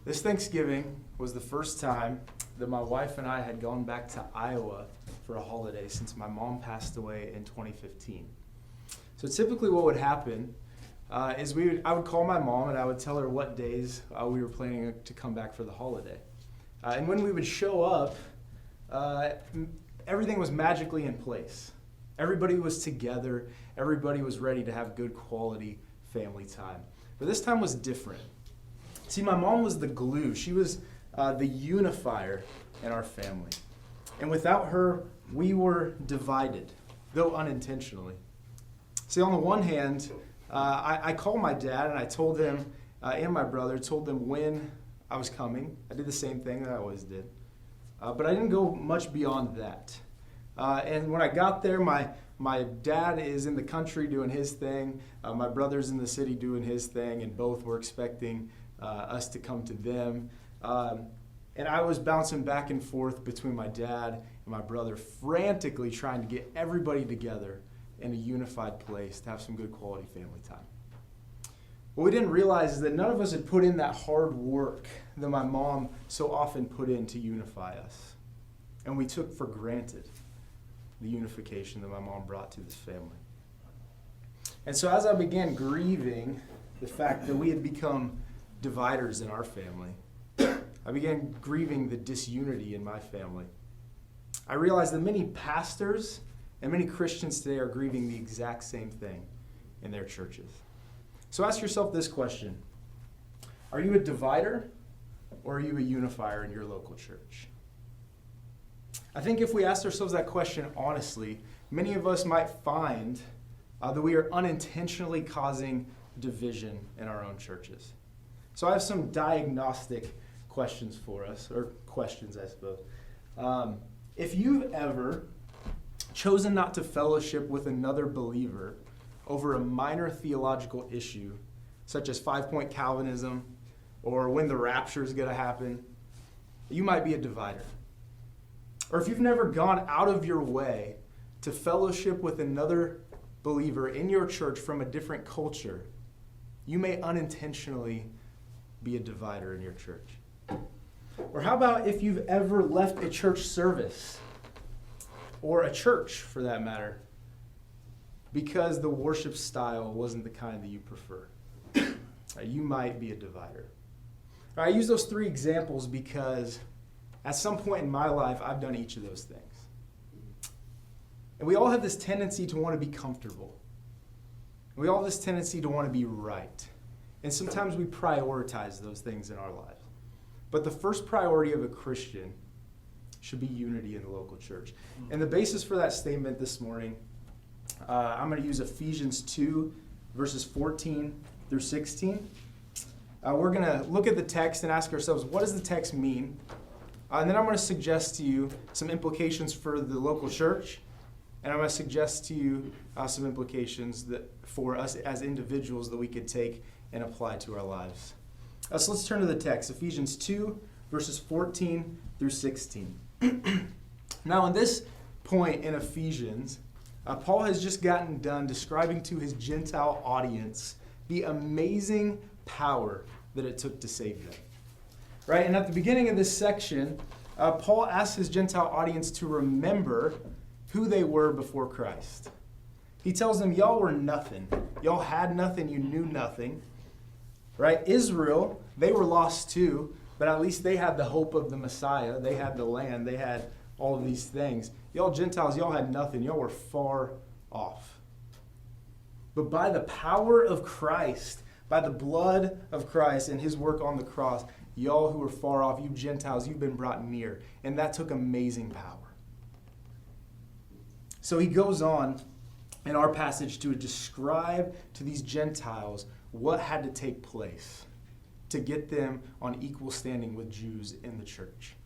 This Thanksgiving was the first time that my wife and I had gone back to Iowa for a holiday since my mom passed away in 2015. So typically what would happen is I would call my mom and I would tell her what days we were planning to come back for the holiday. And when we would show up, everything was magically in place. Everybody was together. Everybody was ready to have good quality family time. But this time was different. See, my mom was the glue. She was the unifier in our family. And without her, we were divided, though unintentionally. See, on the one hand, I called my dad and I told him, and my brother, told them when I was coming. I did the same thing that I always did. But I didn't go much beyond that. And when I got there, my dad is in the country doing his thing. My brother's in the city doing his thing, and both were expecting us to come to them. And I was bouncing back and forth between my dad and my brother, frantically trying to get everybody together in a unified place to have some good quality family time. What we didn't realize is that none of us had put in that hard work that my mom so often put in to unify us. And we took for granted the unification that my mom brought to this family. And so as I began grieving the fact that we had become dividers in our family, I began grieving the disunity in my family. I realized that many pastors and many Christians today are grieving the exact same thing in their churches. So ask yourself this question: are you a divider or are you a unifier in your local church? I think if we asked ourselves that question honestly, many of us might find that we are unintentionally causing division in our own churches. So I have some diagnostic questions for us, or questions, I suppose. If you've ever chosen not to fellowship with another believer over a minor theological issue, such as 5-point Calvinism or when the rapture is going to happen, you might be a divider. Or if you've never gone out of your way to fellowship with another believer in your church from a different culture, you may unintentionally be a divider in your church. Or how about if you've ever left a church service, or a church for that matter, because the worship style wasn't the kind that you prefer? You might be a divider. I use those three examples because at some point in my life, I've done each of those things. And we all have this tendency to want to be comfortable. We all have this tendency to want to be right. And sometimes we prioritize those things in our lives. But the first priority of a Christian should be unity in the local church. And the basis for that statement this morning, I'm going to use Ephesians 2, verses 14 through 16. We're going to look at the text and ask ourselves, what does the text mean? And then I'm going to suggest to you some implications for the local church. And I'm going to suggest to you some implications that for us as individuals that we could take and apply to our lives. So let's turn to the text, Ephesians 2, verses 14 through 16. Now, in this point in Ephesians, Paul has just gotten done describing to his Gentile audience the amazing power that it took to save them. Right? And at the beginning of this section, Paul asks his Gentile audience to remember who they were before Christ. He tells them, y'all were nothing. Y'all had nothing. You knew nothing. Right? Israel, they were lost too, but at least they had the hope of the Messiah. They had the land. They had all of these things. Y'all Gentiles, y'all had nothing. Y'all were far off. But by the power of Christ, by the blood of Christ and his work on the cross, y'all who were far off, you Gentiles, you've been brought near. And that took amazing power. So he goes on in our passage to describe to these Gentiles what had to take place to get them on equal standing with Jews in the church.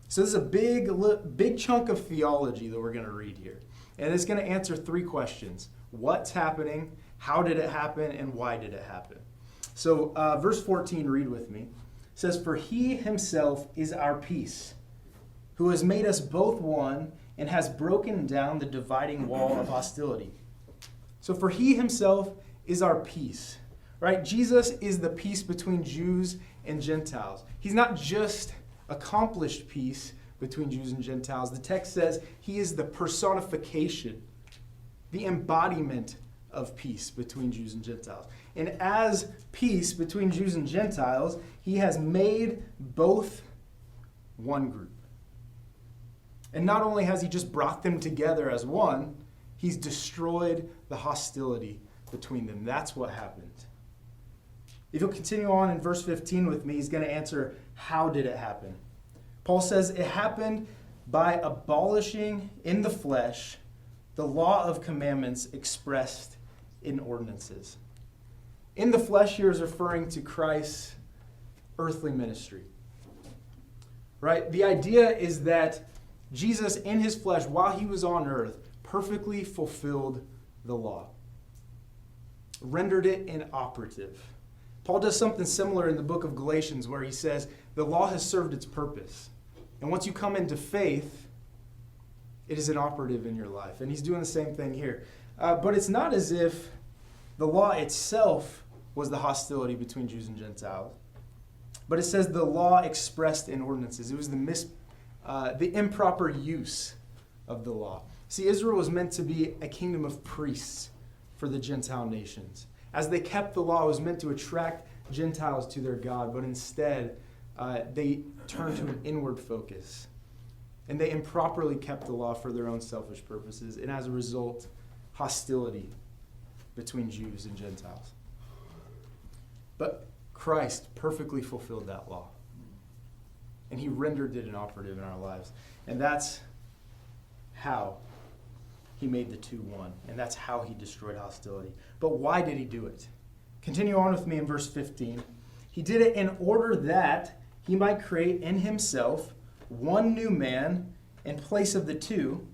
So this is a big chunk of theology that we're going to read here. And it's going to answer three questions. What's happening? How did it happen? And why did it happen? So verse 14, read with me. It says, "For he himself is our peace, who has made us both one and has broken down the dividing wall of hostility." So for he himself is our peace. right? Jesus is the peace between Jews and Gentiles. He's not just accomplished peace between Jews and Gentiles. The text says he is the personification, the embodiment of peace between Jews and Gentiles. And as peace between Jews and Gentiles, he has made both one group. And not only has he just brought them together as one, he's destroyed the hostility between them. That's what happened. If you'll continue on in verse 15 with me, he's going to answer, how did it happen? Paul says, it happened by abolishing in the flesh the law of commandments expressed in ordinances. In the flesh here is referring to Christ's earthly ministry. Right? The idea is that Jesus in his flesh, while he was on earth, perfectly fulfilled the law, rendered it inoperative. Paul does something similar in the book of Galatians where he says, the law has served its purpose. And once you come into faith, it is inoperative in your life. And he's doing the same thing here. But it's not as if the law itself was the hostility between Jews and Gentiles. But it says the law expressed in ordinances. It was the improper use of the law. See, Israel was meant to be a kingdom of priests for the Gentile nations. As they kept the law, it was meant to attract Gentiles to their God, but instead they turned to an inward focus. And they improperly kept the law for their own selfish purposes, and as a result, hostility between Jews and Gentiles. But Christ perfectly fulfilled that law. And he rendered it inoperative in our lives. And that's how he made the two one. And that's how he destroyed hostility. But why did he do it? Continue on with me in verse 15. He did it in order that he might create in himself one new man in place of the two,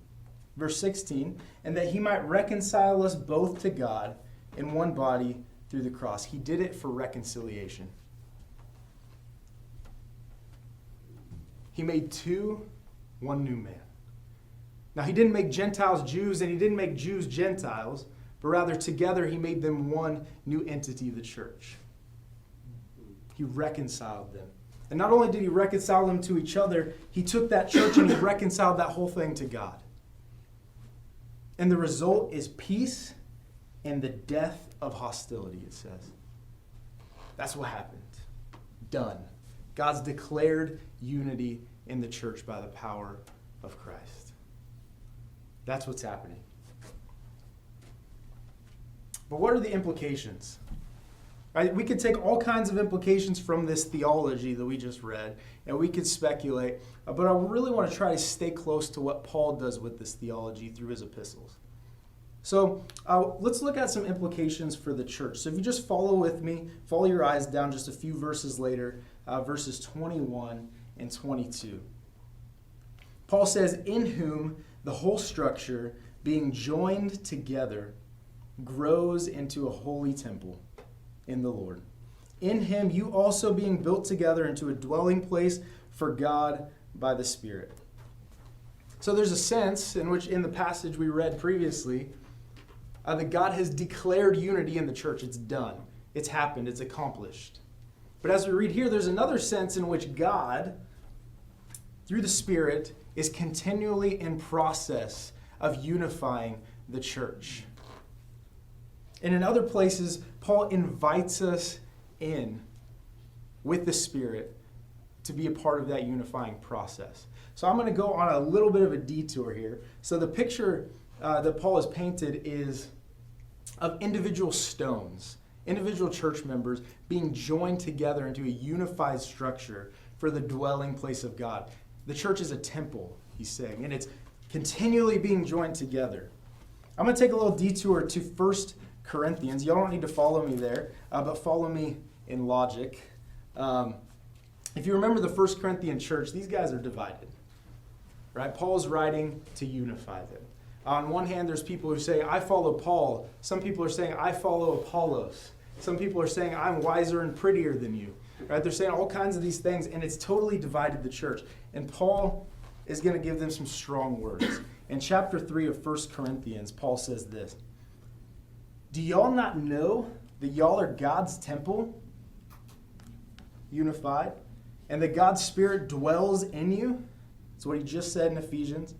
verse 16, and that he might reconcile us both to God in one body through the cross. He did it for reconciliation. He made two, one new man. Now, he didn't make Gentiles Jews, and he didn't make Jews Gentiles, but rather together he made them one new entity, the church. He reconciled them. And not only did he reconcile them to each other, he took that church and he reconciled that whole thing to God. And the result is peace and the death of hostility, it says. That's what happened. Done. God's declared unity in the church by the power of Christ. That's what's happening. But what are the implications? Right? We could take all kinds of implications from this theology that we just read, and we could speculate, but I really want to try to stay close to what Paul does with this theology through his epistles. So let's look at some implications for the church. So if you just follow with me, follow your eyes down just a few verses later, verses 21 and 22. Paul says, in whom the whole structure, being joined together, grows into a holy temple in the Lord. In him you also being built together into a dwelling place for God by the Spirit. So there's a sense in which in the passage we read previously, that God has declared unity in the church. It's done. It's happened. It's accomplished. But as we read here, there's another sense in which God, through the Spirit, is continually in process of unifying the church. And in other places, Paul invites us in with the Spirit to be a part of that unifying process. So I'm going to go on a little bit of a detour here. So the picture that Paul has painted is of individual stones, individual church members being joined together into a unified structure for the dwelling place of God. The church is a temple, he's saying, and it's continually being joined together. I'm going to take a little detour to 1 Corinthians. Y'all don't need to follow me there, but follow me in logic. If you remember the 1 Corinthian church, these guys are divided. Right? Paul's writing to unify them. On one hand, there's people who say, I follow Paul. Some people are saying, I follow Apollos. Some people are saying, I'm wiser and prettier than you. Right? They're saying all kinds of these things, and it's totally divided the church. And Paul is going to give them some strong words. In chapter 3 of 1 Corinthians, Paul says this, do y'all not know that y'all are God's temple, unified, and that God's Spirit dwells in you. That's what he just said in Ephesians.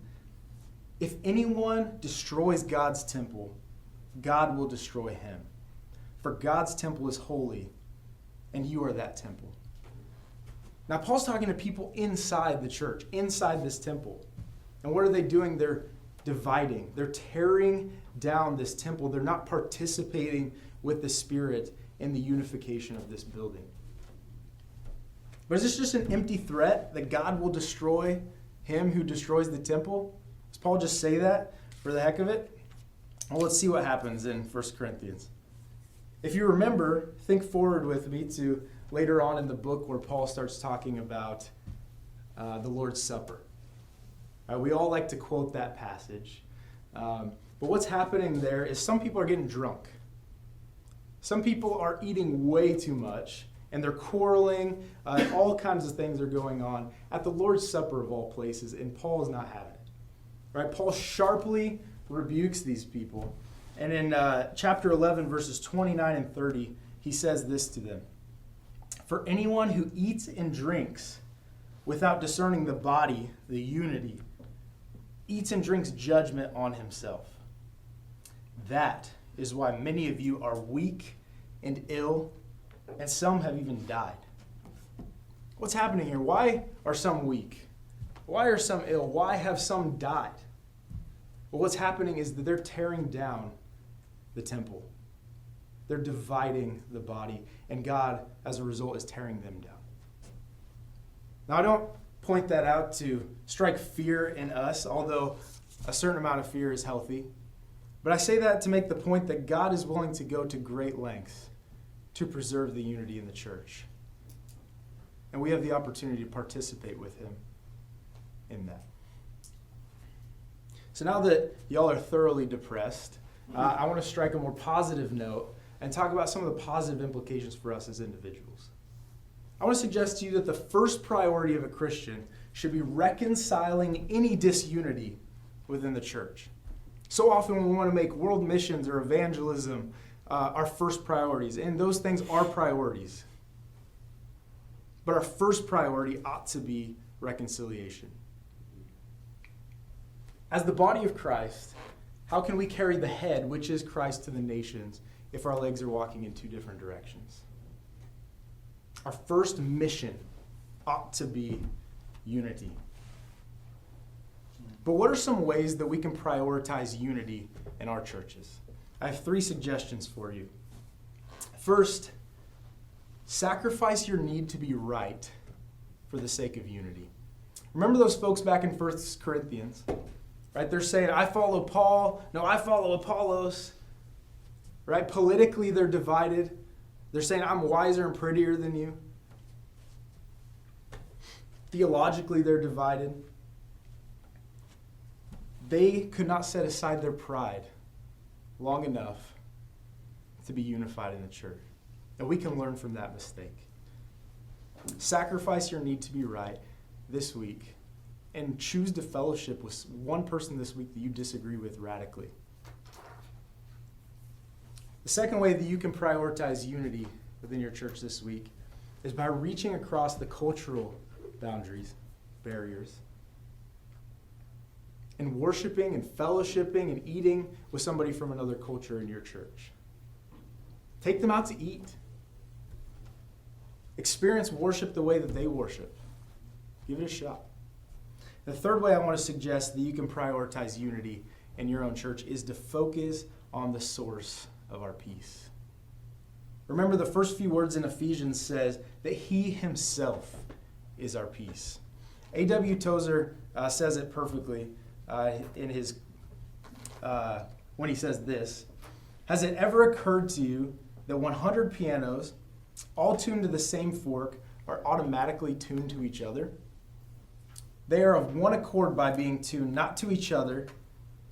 If anyone destroys God's temple, God will destroy him. For God's temple is holy, and you are that temple. Now, Paul's talking to people inside the church, inside this temple. And what are they doing? They're dividing. They're tearing down this temple. They're not participating with the Spirit in the unification of this building. But is this just an empty threat that God will destroy him who destroys the temple? Does Paul just say that for the heck of it? Well, let's see what happens in 1 Corinthians. If you remember, think forward with me to later on in the book where Paul starts talking about the Lord's Supper. We all like to quote that passage. But what's happening there is some people are getting drunk. Some people are eating way too much, and they're quarreling. All kinds of things are going on at the Lord's Supper of all places, and Paul is not having it. Right? Paul sharply rebukes these people. And in chapter 11, verses 29 and 30, he says this to them. For anyone who eats and drinks without discerning the body, the unity, eats and drinks judgment on himself. That is why many of you are weak and ill, and some have even died. What's happening here? Why are some weak? Why are some ill? Why have some died? Well, what's happening is that they're tearing down the temple. They're dividing the body, and God, as a result, is tearing them down. Now, I don't point that out to strike fear in us, although a certain amount of fear is healthy. But I say that to make the point that God is willing to go to great lengths to preserve the unity in the church. And we have the opportunity to participate with him in that. So now that y'all are thoroughly depressed, I want to strike a more positive note and talk about some of the positive implications for us as individuals. I want to suggest to you that the first priority of a Christian should be reconciling any disunity within the church. So often when we want to make world missions or evangelism our first priorities, and those things are priorities. But our first priority ought to be reconciliation. As the body of Christ, how can we carry the head, which is Christ, to the nations if our legs are walking in two different directions? Our first mission ought to be unity. But what are some ways that we can prioritize unity in our churches? I have 3 suggestions for you. First, sacrifice your need to be right for the sake of unity. Remember those folks back in 1 Corinthians? Right? They're saying, I follow Paul. No, I follow Apollos. Right? Politically, they're divided. They're saying, I'm wiser and prettier than you. Theologically, they're divided. They could not set aside their pride long enough to be unified in the church. And we can learn from that mistake. Sacrifice your need to be right this week and choose to fellowship with one person this week that you disagree with radically. The second way that you can prioritize unity within your church this week is by reaching across the cultural boundaries, barriers, and worshiping and fellowshipping and eating with somebody from another culture in your church. Take them out to eat. Experience worship the way that they worship. Give it a shot. The third way I want to suggest that you can prioritize unity in your own church is to focus on the source of our peace. Remember, the first few words in Ephesians says that he himself is our peace. A.W. Tozer says it perfectly in his when he says this. Has it ever occurred to you that 100 pianos, all tuned to the same fork, are automatically tuned to each other? They are of one accord by being tuned not to each other,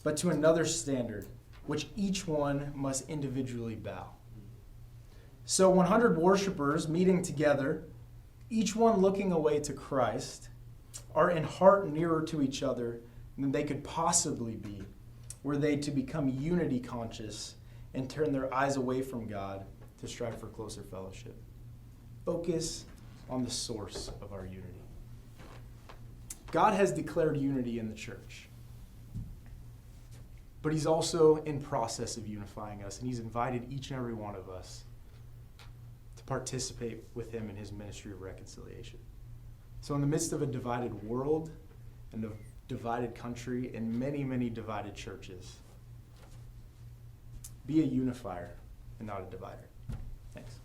but to another standard, which each one must individually bow. So 100 worshipers meeting together, each one looking away to Christ, are in heart nearer to each other than they could possibly be, were they to become unity conscious and turn their eyes away from God to strive for closer fellowship. Focus on the source of our unity. God has declared unity in the church, but he's also in process of unifying us, and he's invited each and every one of us to participate with him in his ministry of reconciliation. So in the midst of a divided world and a divided country and many, many divided churches, be a unifier and not a divider. Thanks.